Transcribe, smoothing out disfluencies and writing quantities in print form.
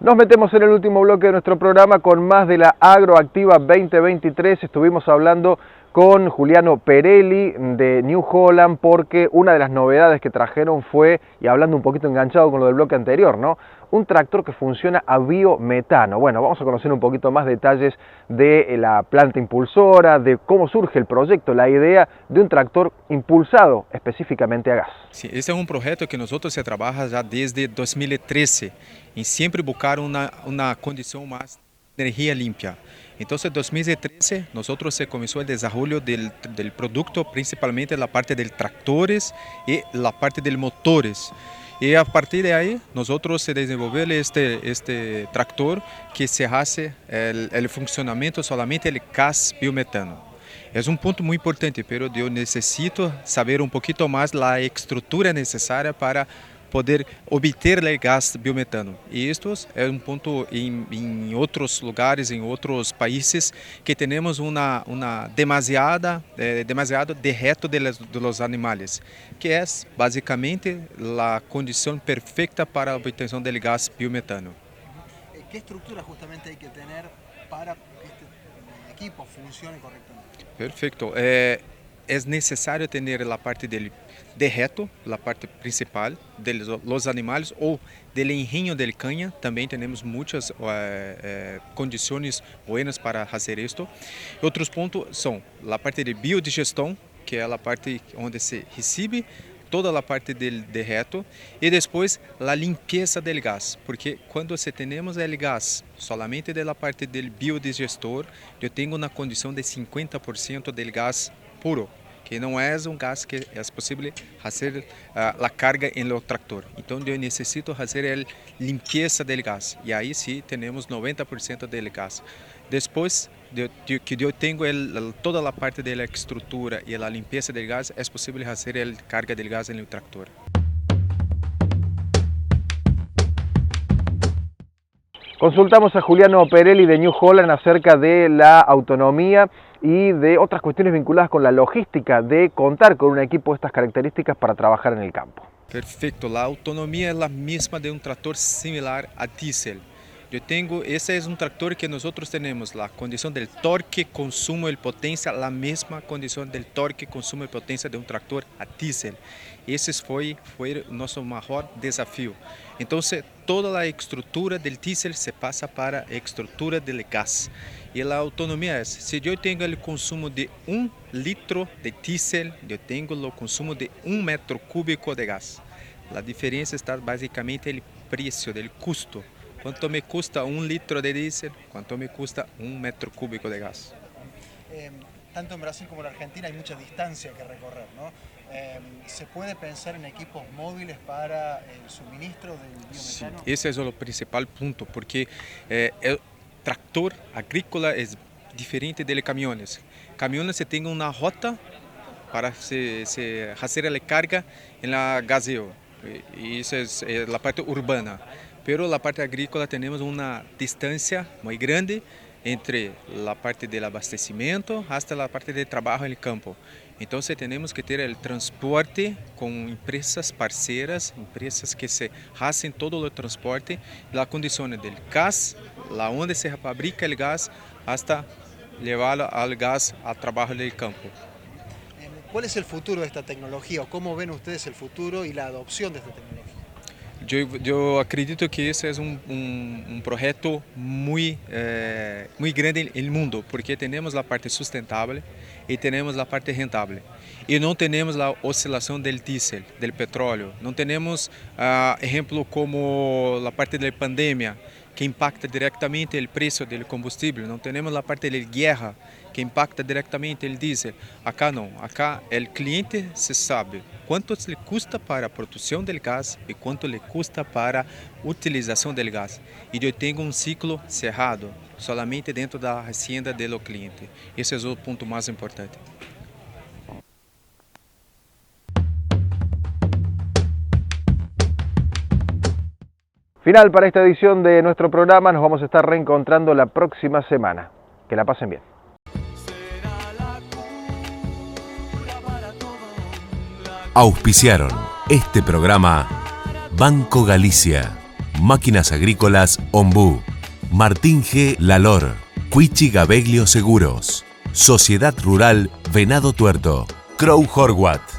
Nos metemos en el último bloque de nuestro programa con más de la Agroactiva 2023. Estuvimos hablando con Juliano Perelli de New Holland porque una de las novedades que trajeron fue, y hablando un poquito enganchado con lo del bloque anterior, ¿no?, un tractor que funciona a biometano. Bueno, vamos a conocer un poquito más detalles de la planta impulsora, de cómo surge el proyecto, la idea de un tractor impulsado específicamente a gas. Sim, esse é um projeto que nós se trabalha já desde 2013 em sempre buscar uma condição mais de energia limpa. Então, em 2013, nós se começou o desenvolvimento do produto, principalmente na parte de tratores e na parte de motores. E a partir de aí, nós se desenvolvemos este tractor que se hace o funcionamento solamente de gás biometano. É ponto muito importante, pero eu necessito saber um pouquinho mais da estrutura necessária para poder obter o gás biometano. E isto é ponto em outros lugares, em outros países, que temos demasiado derreto dos animais, que é basicamente a condição perfeita para a obtenção do gás biometano. Que estrutura justamente hay que tener para que este equipo funcione correctamente? Perfeito. É necessário ter a parte dele derreto, a parte principal dos animais ou do engenho de canha. Também temos muitas condições boas para fazer isto. Outros pontos são a parte de biodigestão, que é a parte onde se recebe toda a parte del derreto, e depois a limpeza do gás, porque quando se temos o gás solamente da parte do biodigestor, eu tenho uma condição de 50% do gás puro, que não é gás que é possível fazer a carga no tractor. Então eu necessito fazer a limpeza do gás, e aí sim temos 90% do gás. Depois que eu tenho toda a parte da estrutura e a limpeza do gás, é possível fazer a carga do gás no tractor. Consultamos a Juliano Perelli de New Holland acerca de la autonomía y de otras cuestiones vinculadas con la logística de contar con un equipo de estas características para trabajar en el campo. Perfeito, a autonomia é a mesma de trator similar a diesel. Esse é tractor que nós temos, a condição do torque, consumo e potência, a mesma condição do torque, consumo e potência de tractor a diesel. Esse foi o nosso maior desafio. Então, toda a estrutura do diesel se passa para a estrutura do gás. E a autonomia é essa. Se eu tenho o consumo de 1 litro de diesel, eu tenho o consumo de 1 metro cúbico de gás. A diferença está basicamente no preço, no custo. Quanto me custa 1 litro de diésel, cuánto me custa 1 metro cúbico de gas. Tanto en Brasil como en Argentina hay mucha distancia que recorrer, ¿no? ¿Se puede pensar en equipos móviles para el suministro del biometano? Sí, ese es el principal punto, porque el tractor agrícola es diferente de camiones. Camiones se tienen una rota para hacer la carga en la gaseo, y esa es la parte urbana. Pero la parte agrícola tenemos una distancia muy grande entre la parte del abastecimiento hasta la parte de trabajo en el campo. Entonces tenemos que tener el transporte con empresas parceras, empresas que se hacen todo el transporte, las condiciones del gas, la donde se fabrica el gas, hasta llevarlo al gas al trabajo del campo. ¿Cuál es el futuro de esta tecnología o cómo ven ustedes el futuro y la adopción de esta tecnología? Eu acredito que esse é projeto muito grande no mundo, porque temos a parte sustentável e temos a parte rentável. E não temos a oscilação do diesel, do petróleo. Não temos exemplo como a parte da pandemia, que impacta diretamente o preço do combustível. Não temos a parte da guerra, que impacta diretamente o diesel. Acá não. Acá o cliente se sabe quanto lhe custa para a produção do gás e quanto lhe custa para a utilização do gás. E eu tenho ciclo cerrado, solamente dentro da hacienda do cliente. Esse é o ponto mais importante. Final para esta edición de nuestro programa. Nos vamos a estar reencontrando la próxima semana. Que la pasen bien. Auspiciaron este programa Banco Galicia, Máquinas Agrícolas Ombú, Martín G. Lalor, Cuichi Gabeglio Seguros, Sociedad Rural Venado Tuerto, Crow Horwath.